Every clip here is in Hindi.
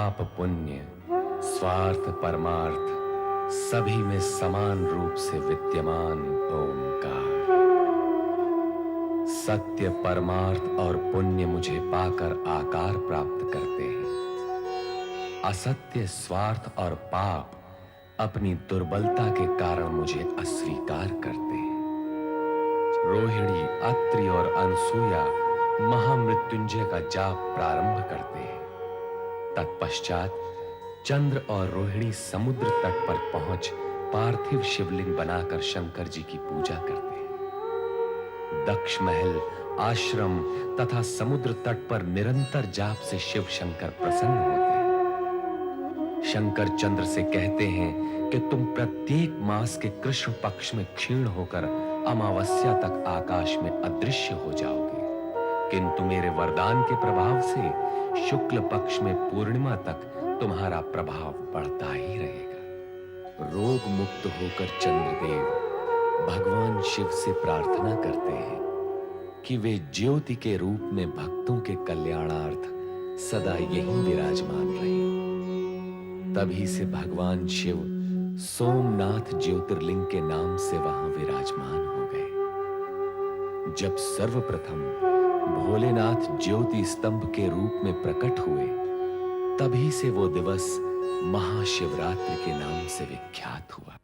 पाप पुण्य, स्वार्थ परमार्थ सभी में समान रूप से विद्यमान ओंकार। सत्य, परमार्थ और पुण्य मुझे पाकर आकार प्राप्त करते हैं। असत्य, स्वार्थ और पाप अपनी दुर्बलता के कारण मुझे अस्वीकार करते हैं। रोहिणी, अत्रि और अनसुया महामृत्युंजय का जाप प्रारंभ करते हैं। तत्पश्चात चंद्र और रोहिणी समुद्र तट पर पहुंच पार्थिव शिवलिंग बनाकर शंकर जी की पूजा करते हैं। दक्ष महल, आश्रम तथा समुद्र तट पर निरंतर जाप से शिव शंकर प्रसन्न होते हैं। शंकर चंद्र से कहते हैं कि तुम प्रत्येक मास के कृष्ण पक्ष में क्षीण होकर अमावस्या तक आकाश में अदृश्य हो जाओगे, किंतु मेरे वरदान के प्रभाव से शुक्ल पक्ष में पूर्णिमा तक तुम्हारा प्रभाव बढ़ता ही रहेगा। रोग मुक्त होकर चंद्रदेव भगवान शिव से प्रार्थना करते हैं कि वे ज्योति के रूप में भक्तों के कल्याणार्थ सदा यहीं विराजमान रहें। तभी से भगवान शिव सोमनाथ ज्योतिर्लिंग के नाम से वहां विराजमान हो गए। जब सर्वप्रथम भोलेनाथ ज्योति स्तंभ के रूप में प्रकट हुए, तभी से वो दिवस महाशिवरात्रि के नाम से विख्यात हुआ।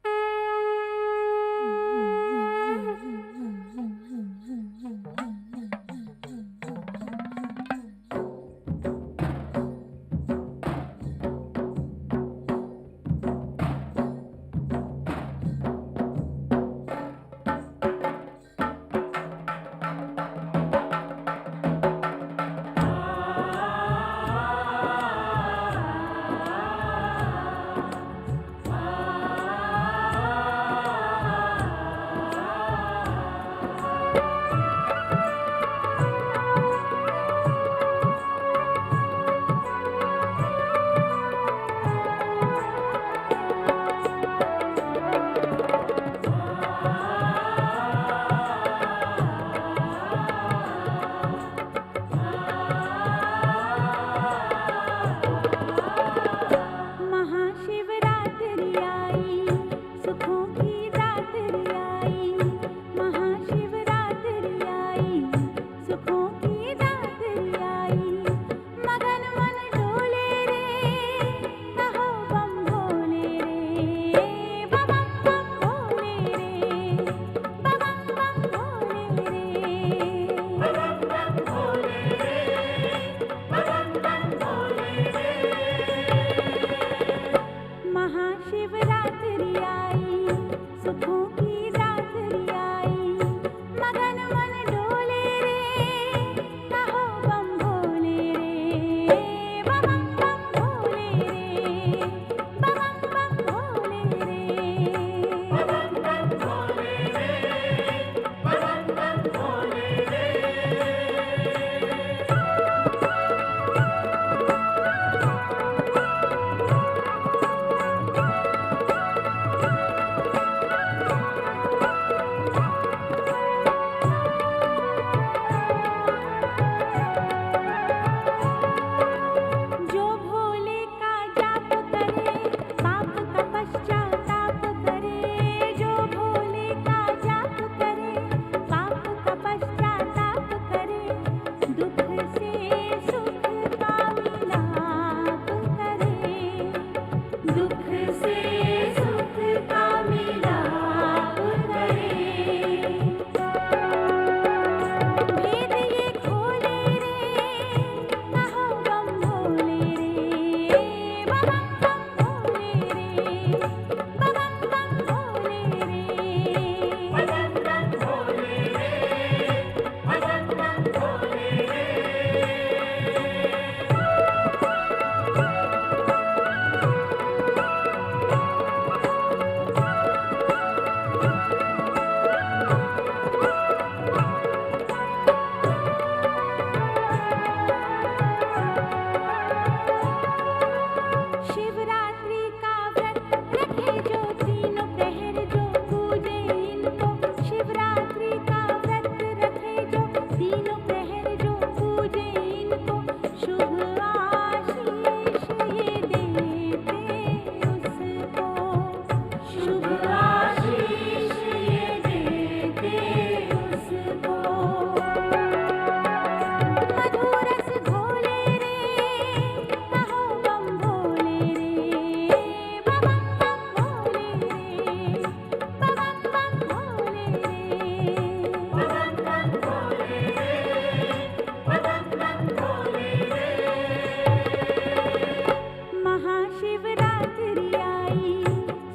महाशिवरात्रि आई,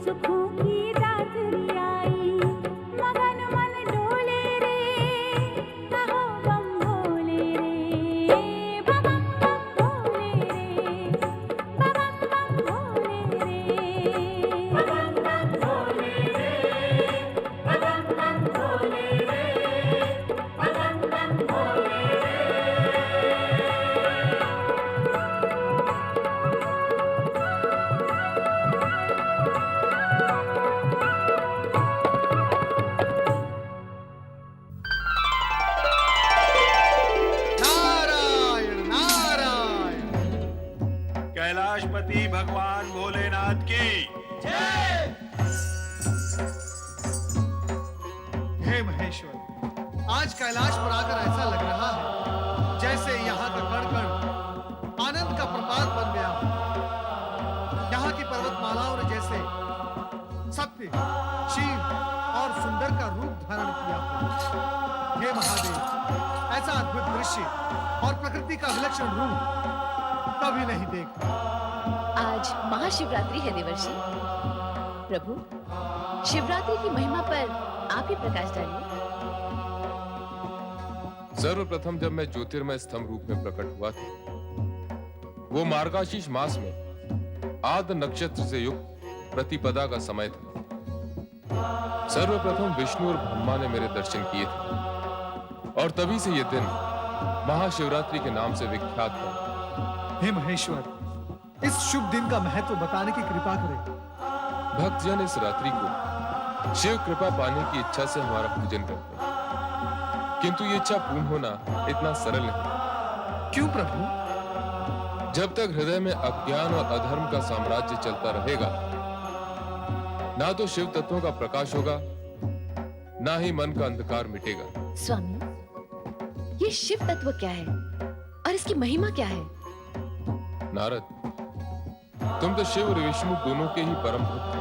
सुखों की रात्रि आई, मगन मन डोले रे, कहो बम भोले रे, बम बम भोले रे, बम बम भोले रे, बम बम भोले रे, बम बम भोले रे, बम बम भोले रे। नारायण नारायण। कैलाशपति भगवान भोलेनाथ की हे महेश्वर, आज कैलाश पर आकर ऐसा लग रहा है जैसे यहाँ का कण कण आनंद का प्रपात बन गया हो। यहाँ की पर्वतमालाओं ने जैसे सत्य, शिव और सुंदर का रूप धारण किया हो। हे महादेव, ऐसा अद्भुत दृश्य और प्रकृति का विलक्षण रूप कभी नहीं देखा। आज महाशिवरात्रि है देवर्षि। प्रभु, शिवरात्रि की महिमा पर आप ही प्रकाश डालिए। सर्वप्रथम जब मैं ज्योतिर्मय स्तंभ रूप में प्रकट हुआ था, वो मार्गशीर्ष मास में आद्र नक्षत्र से युक्त प्रतिपदा का समय था। सर्वप्रथम विष्णु और ब्रह्मा ने मेरे दर्शन किए थे और तभी से ये दिन महाशिवरात्रि के नाम से विख्यात है। हे महेश्वर, इस शुभ दिन का महत्व बताने की कृपा करें। भक्तजन इस रात्रि को शिव कृपा पाने की इच्छा से हमारा पूजन करते हैं, किंतु ये इच्छा पूर्ण होना इतना सरल नहीं। क्यों प्रभु? जब तक हृदय में अज्ञान और अधर्म का साम्राज्य चलता रहेगा, ना तो शिव तत्वों का प्रकाश होगा, ना ही मन का अंधकार मिटेगा। स्वामी, ये शिव तत्व क्या है और इसकी महिमा क्या है? नारद, तुम तो शिव और विष्णु दोनों के ही परम भक्त हो।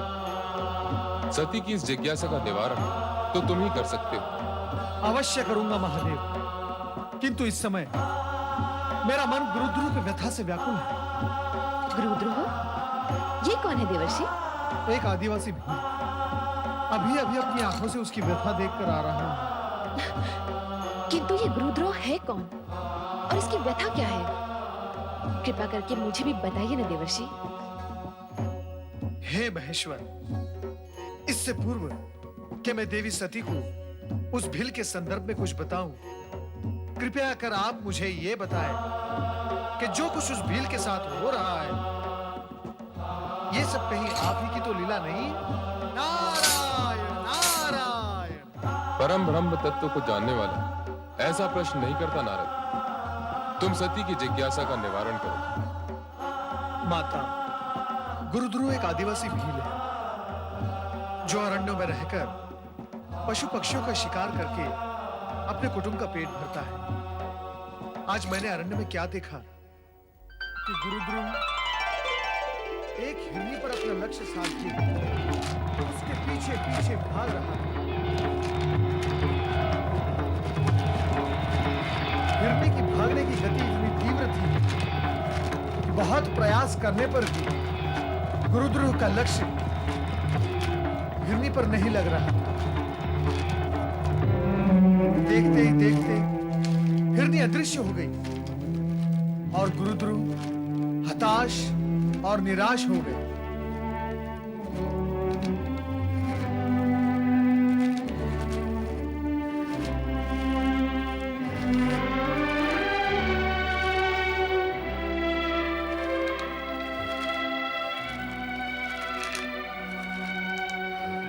सती की इस जिज्ञासा का निवारण तो तुम ही कर सकते हो। अवश्य करूंगा महादेव, किंतु इस समय मेरा मन गुरुद्रोह की व्यथा से व्याकुल है। गुरुद्रोह? ये कौन है देवर्षि? एक आदिवासी भील। अभी अभी अपनी आंखों से उसकी व्यथा देखकर आ रहा हूं। किंतु ये गुरुद्रोह है कौन और इसकी व्यथा क्या है? कृपा करके मुझे भी बताइए ना देवर्षि। हे महेश्वर, इससे पूर्व कि मैं देवी सती को उस भील के संदर्भ में कुछ बताऊं, कृपया कर आप मुझे ये बताएं कि जो कुछ उस भील के साथ हो रहा है, ये सब कहीं आप ही की तो लीला नहीं? नारायण नारायण। परम ब्रह्म तत्व को जानने वाला ऐसा प्रश्न नहीं करता नारद। तुम सती की जिज्ञासा का निवारण करो। माता, गुरुद्रोह एक आदिवासी भील है जो अरण्यों में रहकर पशु पक्षियों का शिकार करके अपने कुटुंब का पेट भरता है। आज मैंने अरण्य में क्या देखा कि गुरुद्रोह एक हिरनी पर अपना लक्ष्य साध के उसके पीछे पीछे भाग रहा है। हिरनी की भागने की गति इतनी तीव्र थी कि बहुत प्रयास करने पर भी गुरुद्रोह का लक्ष्य हिरनी पर नहीं लग रहा। देखते ही देखते हिरनी अदृश्य हो गई और गुरुद्रोह हताश और निराश हो गए।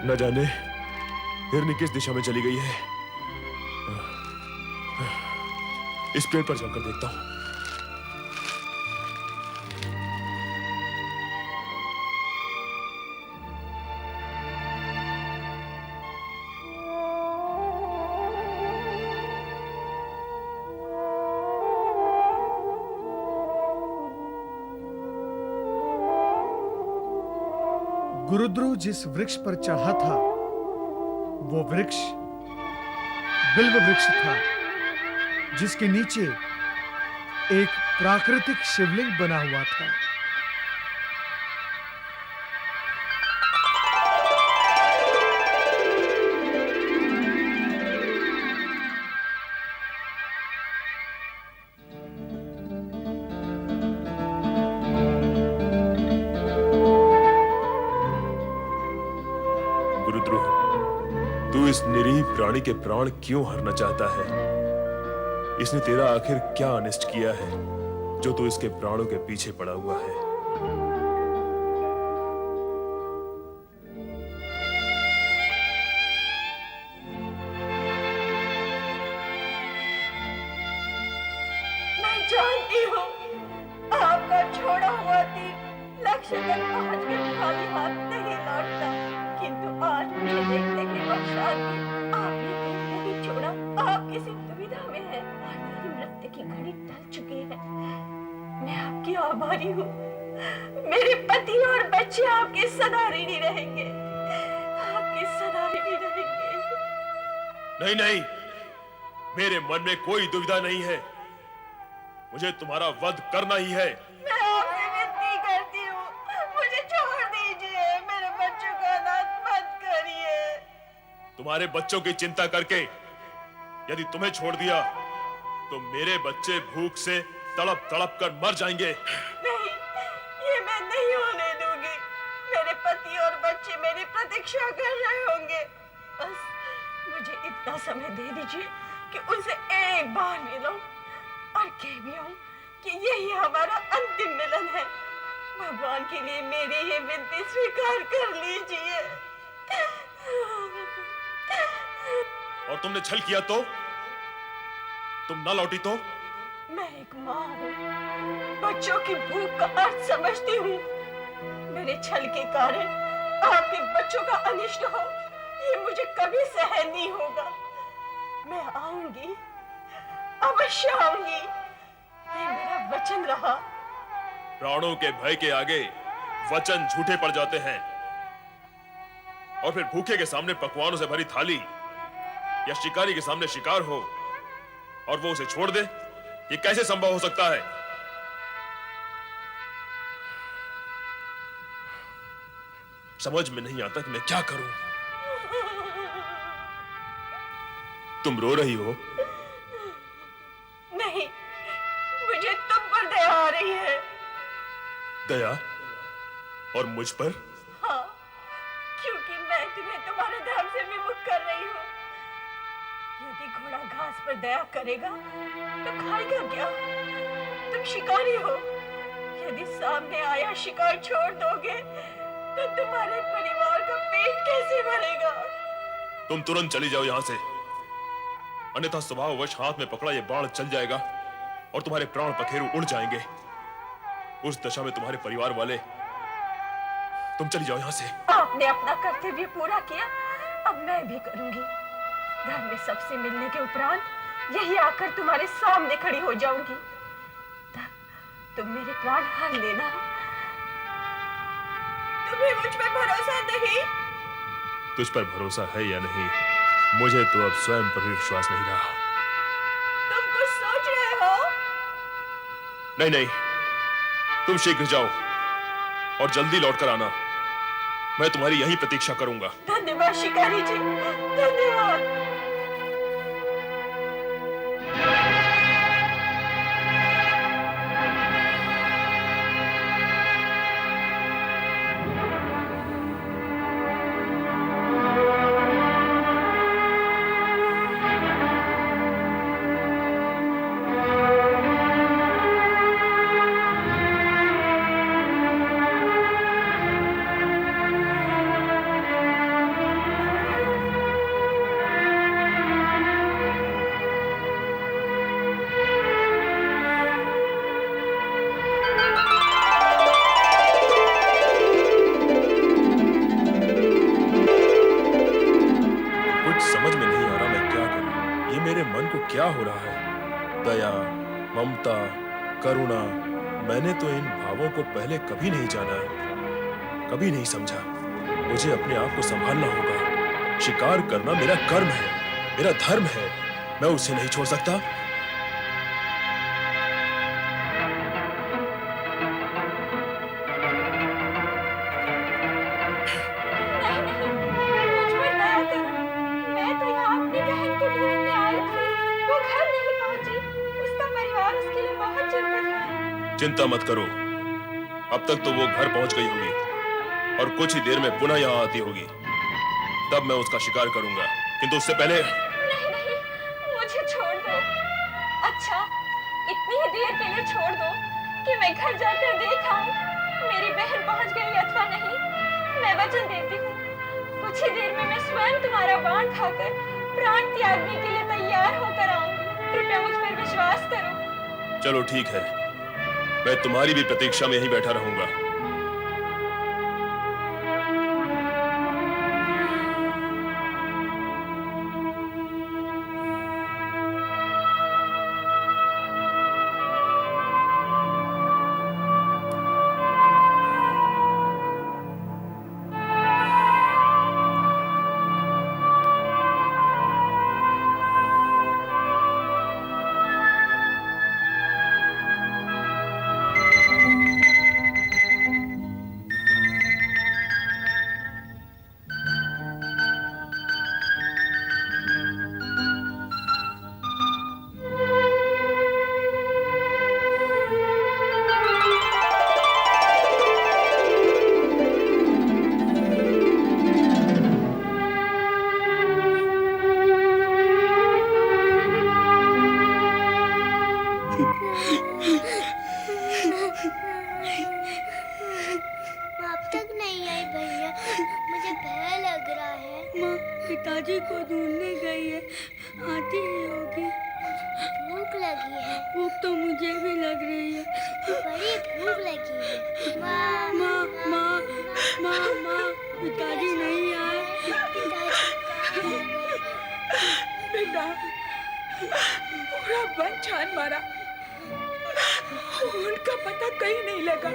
न जाने हिरनी किस दिशा में चली गई है। इस पेड़ पर चलकर देखता हूं। गुरुद्रोह जिस वृक्ष पर चढ़ा था, वो वृक्ष बिल्व वृक्ष था, जिसके नीचे एक प्राकृतिक शिवलिंग बना हुआ था। इस निरीह प्राणी के प्राण क्यों हरना चाहता है? इसने तेरा आखिर क्या अनिष्ट किया है जो तू इसके प्राणों के पीछे पड़ा हुआ है? मैं जानती हूँ आपका छोड़ा हुआ तीर लक्ष्य तक पहुंचकर खाली हाथ नहीं लौटता, किंतु आज मुझे देखने के पश्चात भी आपने तीर नहीं छोड़ा। आप किसी दुविधा में हैं और मेरी मृत्यु की घड़ी टल चुकी है। मैं आपकी आभारी हूँ। मेरे पति और बच्चे आपके सदा ऋणी रहेंगे, आपके सदा ऋणी रहेंगे। नहीं नहीं, मेरे मन में कोई दुविधा नहीं है। मुझे तुम्हारा वध करना ही है। मैं आपसे विनती करती हूँ, मुझे छोड़ दीजिए, मेरे बच्चों का अनाथ मत करिए। तुम्हारे बच्चों की चिंता करके यदि तुम्हें छोड़ दिया तो मेरे बच्चे भूख से तड़प तड़प कर मर जाएंगे। नहीं, ये मैं नहीं होने दूंगी। मेरे पति और बच्चे मेरी प्रतीक्षा कर रहे होंगे। बस मुझे इतना समय दे दीजिए कि उनसे एक बार मिलूं और कह भी आऊं कि यही हमारा अंतिम मिलन है। भगवान के लिए मेरी ये विनती स्वीकार कर लीजिए। और तुमने छल किया तो? तुम न लौटी तो? मैं एक माँ हूँ, बच्चों की भूख का अर्थ समझती हूँ। मेरे छल के कारण आपके बच्चों का अनिष्ट हो, ये मुझे कभी सहन नहीं होगा। मैं आऊंगी, अवश्य आऊंगी, ये मेरा वचन रहा। प्राणों के भय के आगे वचन झूठे पड़ जाते हैं। और फिर भूखे के सामने पकवानों से भरी थाली या शिकारी के सामने शिकार हो और वो उसे छोड़ दे, ये कैसे संभव हो सकता है? समझ में नहीं आता कि मैं क्या करूं। तुम रो रही हो? नहीं, मुझे तुम पर दया आ रही है। दया? और मुझ पर? हाँ, क्योंकि मैं तुम्हें तुम्हारे धर्म से विमुख कर रही हूँ। यदि घोड़ा घास पर दया करेगा तो खाएगा क्या? तुम शिकारी हो, यदि सामने आया शिकार छोड़ दोगे तो तुम्हारे परिवार का पेट कैसे भरेगा? तुम तुरंत चली जाओ यहां से, अन्यथा स्वभाववश हाथ में पकड़ा ये बाण चल जाएगा और तुम्हारे प्राण पखेरु उड़ जाएंगे। उस दशा में तुम्हारे परिवार वाले, तुम चली जाओ यहां से। आपने अपना कर्तव्य पूरा किया, अब मैं भी करूंगी। घर में सबसे मिलने के उपरांत यही आकर तुम्हारे सामने खड़ी हो जाऊंगी। तब तुम मेरे प्राण हर लेना। तुम्हें मुझ पर भरोसा नहीं? तुझ पर भरोसा है या नहीं, मुझे तो अब स्वयं पर भी विश्वास नहीं रहा। तुम कुछ सोच रहे हो? नहीं नहीं, तुम शीघ्र जाओ और जल्दी लौटकर आना। मैं तुम्हारी यहीं प्रतीक्षा करूंगा। धन्यवाद शिकारी जी, धन्यवाद। क्या हो रहा है? दया, ममता, करुणा, मैंने तो इन भावों को पहले कभी नहीं जाना, कभी नहीं समझा। मुझे अपने आप को संभालना होगा। शिकार करना मेरा कर्म है, मेरा धर्म है। मैं उसे नहीं छोड़ सकता। चिंता मत करो, अब तक तो वो घर पहुंच गई होगी और कुछ ही देर में पुनः यहाँ आती होगी। तब मैं उसका शिकार करूंगा। किंतु उससे पहले नहीं नहीं, मुझे छोड़ दो। अच्छा, इतनी ही देर के लिए छोड़ दो कि मैं घर जाकर देख आऊं मेरी बहन पहुंच गई अथवा नहीं। मैं वचन देती हूँ, कुछ ही देर में मैं स्वयं तुम्हारा बाण खाकर प्राण त्यागने के लिए तैयार होकर आऊंगी। कृपया मुझ पर विश्वास करो। चलो ठीक है, मैं तुम्हारी भी प्रतीक्षा में यहीं बैठा रहूंगा। अब तक नहीं आई भैया, मुझे भय लग रहा है। माँ पिताजी को ढूंढने गई है, आती ही होगी। भूख लगी है, भूख तो मुझे भी लग रही है। बड़ी भूख लगी है। माँ माँ माँ माँ माँ पिताजी नहीं आए। बेटा, पूरा वन छान मारा, उनका पता कहीं नहीं लगा।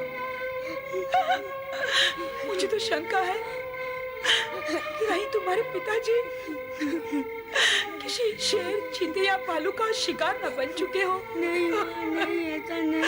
मुझे तो शंका है कि कहीं तुम्हारे पिताजी किसी शेर, चीते या भालू का शिकार न बन चुके हो। नहीं माँ, नहीं, ऐसा नहीं।